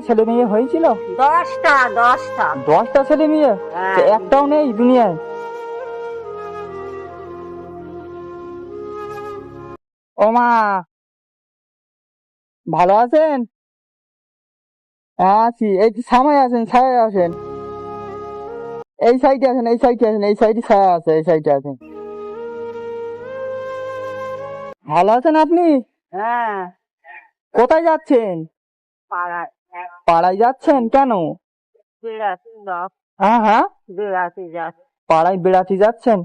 ছেলে মেয়ে হয়েছিল? 10টা 10টা। 10টা ছেলে মেয়ে? হ্যাঁ। তো একটাও নেই দুনিয়ায়? ও মা, ভালো আছেন? আছি, এই তো ছায়ায় আছেন, ছায়ায় আছেন। এই সাইডে আছেন, এই সাইডে আছেন, এই সাইডে ছায়া আছে, এই সাইডে আছেন। ভালো আছেন আপনি? হ্যাঁ, কোথায় যাচ্ছেন? পাড়ায় পাড়ায় যাচ্ছেন কেন? বেড়াতে যাও, হ্যাঁ হ্যাঁ, বেড়াতে যাও। পাড়ায় বেড়াতে যাচ্ছেন?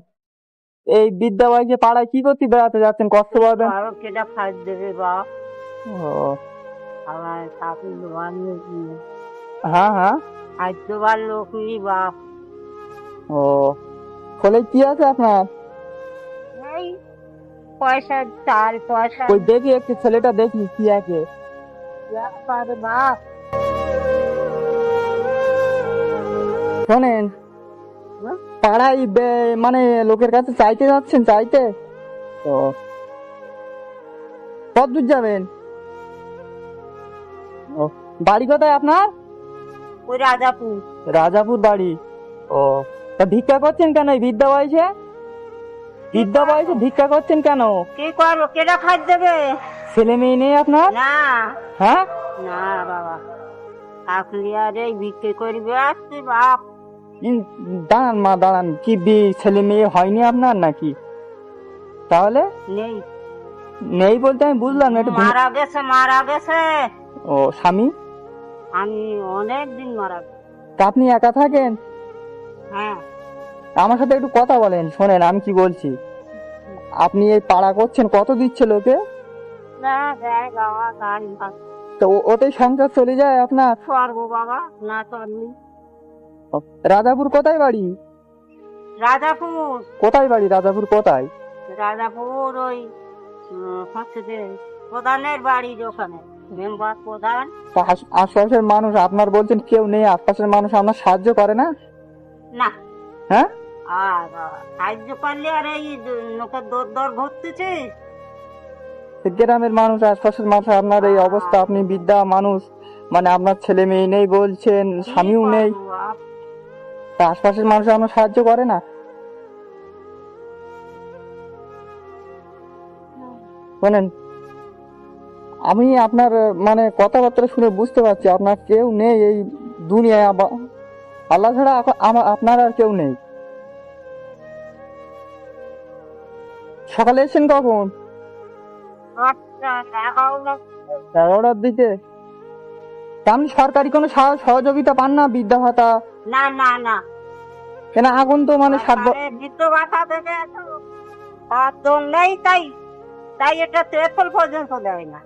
এই বিদ্যাবাড়িতে পাড়ায় কি করতে বেড়াতে যাচ্ছেন, কষ্ট পাবেন? আরো কেটা খাই দেবে বা ও, আমার ঠাকুর দোয়ার লোক নেই, হ্যাঁ হ্যাঁ। খাদ্যবার লোক নেই বাপ। ও, ফলে কি আছে আপনার? এই পয়সা, চাল পয়সা ওই দেখি একটু ছেলেটা দেখি কি আছে। পারে বাপ। শোনেন, পাড়ায় মানে লোকের কাছে চাইতে যাচ্ছেন, চাইতে? ও, কত দূর যাবেন? ও, বাড়ি কোথায় আপনার? ওই রাজাপুর। রাজাপুর বাড়ি। ও, তা ভিক্ষা করছেন কেন এই বৃদ্ধা বয়সে? বৃদ্ধা বয়সে ভিক্ষা করছেন কেন? কি করবো, কেটা খাই দেবে? ছেলে মেয়ে নেই আপনার? না হ্যাঁ, না বাবা, থাকলে আর এই বিক্রি করবে আসছি বাপ। দাঁড়ান মা, দাঁড়ান। কি ছেলে মেয়ে হয়নি আপনার নাকি? তাহলে নেই, নেই বলতে আমি বুঝলাম না, একটু মারা গেছে, মারা গেছে। ও, স্বামী? আমি অনেক দিন মারা গেছে। তা আপনি একা থাকেন? হ্যাঁ, আমার সাথে একটু কথা বলেন, শোনেন আমি কি বলছি। আপনি এই পাড়া করছেন, কত দিচ্ছে লোকে? না দেয় বাবা, গান তো ওতেই সংসার চলে যায় আপনার? করবো বাবা, না চলনি। রাজাপুর কোথায় বাড়ি? রাজাপুর। কোথায় বাড়ি রাজাপুর কোথায়? রাজাপুর ওই হচ্ছে যে প্রধানের বাড়ির ওখানে, মেম্বার প্রধান। তা আশপাশের মানুষ আপনার বলছেন কেউ নেই, আশপাশের মানুষ আপনার সাহায্য করে না? না, হ্যাঁ, আর বাবা সাহায্য করলে আর এই লোকের দর দর ঘটতেছে। গ্রামের মানুষ, আশপাশের মানুষ, আপনার এই অবস্থা, আপনি বৃদ্ধা মানুষ, মানে আপনার ছেলে মেয়ে নেই বলছেন, স্বামীও নেই, তা আশপাশের মানুষ আপনার সাহায্য করে না? শোনেন, আমি আপনার মানে কথাবার্তা শুনে বুঝতে পারছি আপনার কেউ নেই এই দুনিয়ায়, আল্লাহ ছাড়া আপনার আর কেউ নেই। সকালে এসেছেন কখন? 11টার দিকে? তা আপনি সরকারি কোনো সহযোগিতা পান না, বৃদ্ধা ভাতা? না না না, কেন এখন তো মানে বৃদ্ধ ভাতা থেকে দল নেই, তাই তাই এটা তেপল পর্যন্ত দেয় না।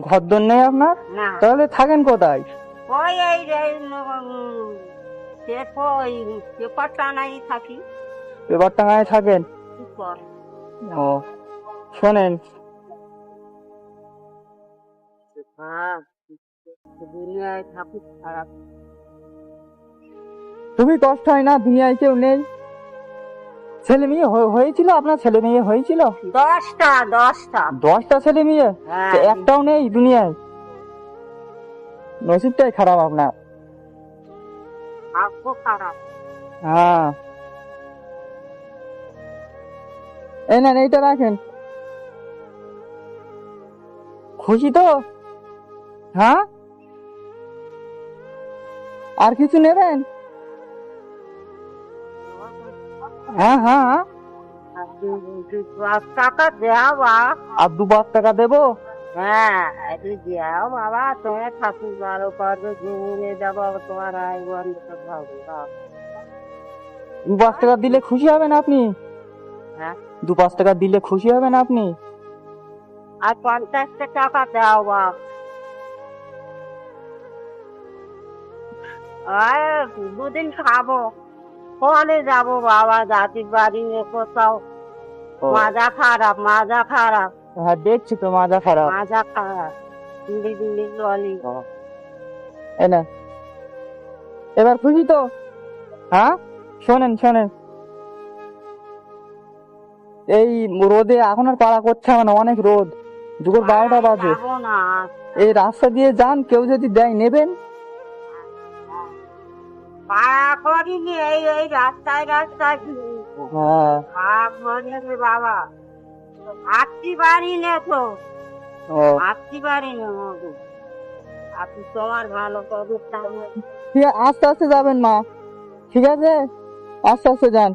ঘরদোর নেই আপনার? না, তাহলে থাকেন কোথায়? ওই এই পেপার টানাই থাকি। এবার টাঙায় থাকেন? কি কর? ও, শোনেন, হ্যাঁ, দুনিয়ায় থাকুক খারাপ। খুবই কষ্ট হয় না, দুনিয়ায় কেউ নেই? ছেলে মেয়ে হয়েছিল আপনার? ছেলে মেয়ে হয়েছিল? 10টা 10টা। 10টা ছেলে মেয়ে? হ্যাঁ। তো একটাও নেই দুনিয়ায়? নসিবটাই খারাপ আপনার। ভাগ্য খারাপ। হ্যাঁ, এই নেন, এইটা রাখেন। খুশি তো? হ্যাঁ, আর কিছু নেবেন? হ্যাঁ হ্যাঁ হ্যাঁ। টাকা দেওয়া বা। আর 2 লাখ টাকা দেবো? হ্যাঁ, দেওয়া বাবা, তোমার ঠাকুর ভালো করবে, ঘুরে যাবো, তোমার আয় বন্ধ হবে। 2 লাখ টাকা দিলে খুশি হবেন আপনি? হ্যাঁ, 2-5 টাকা দিলে খুশি হবেন আপনি? আর 50টা টাকা দেওয়া বা। আর 2 দিন খাবো, ফলে যাবো বাবা, জাতির বাড়ি কোথাও। মাজা খারাপ, মাজা খারাপ। হ্যাঁ, দেখছি তো মাজা খারাপ। মাজা খারাপ, দিল্লি দিল্লি ললি। এই না, এবার খুশি তো? হ্যাঁ, শোনেন শোনেন, এই রোদে এখন আর পাড়া করছে না, অনেক রোদ, দুপুর 12টা বাজে। যাবো না। এই রাস্তা দিয়ে যান, কেউ যদি দেয় নেবেন। পায়া করিনি, এই এই রাস্তায় রাস্তায় হ্যাঁ। ভাগ করিনি বাবা, হাঁটতে পারি না তো, ও হাঁটতে পারি না মধু। আপনি তোমার ভালো করুক। ঠিক আছে, আস্তে আস্তে যাবেন মা, ঠিক আছে, আস্তে আস্তে যান।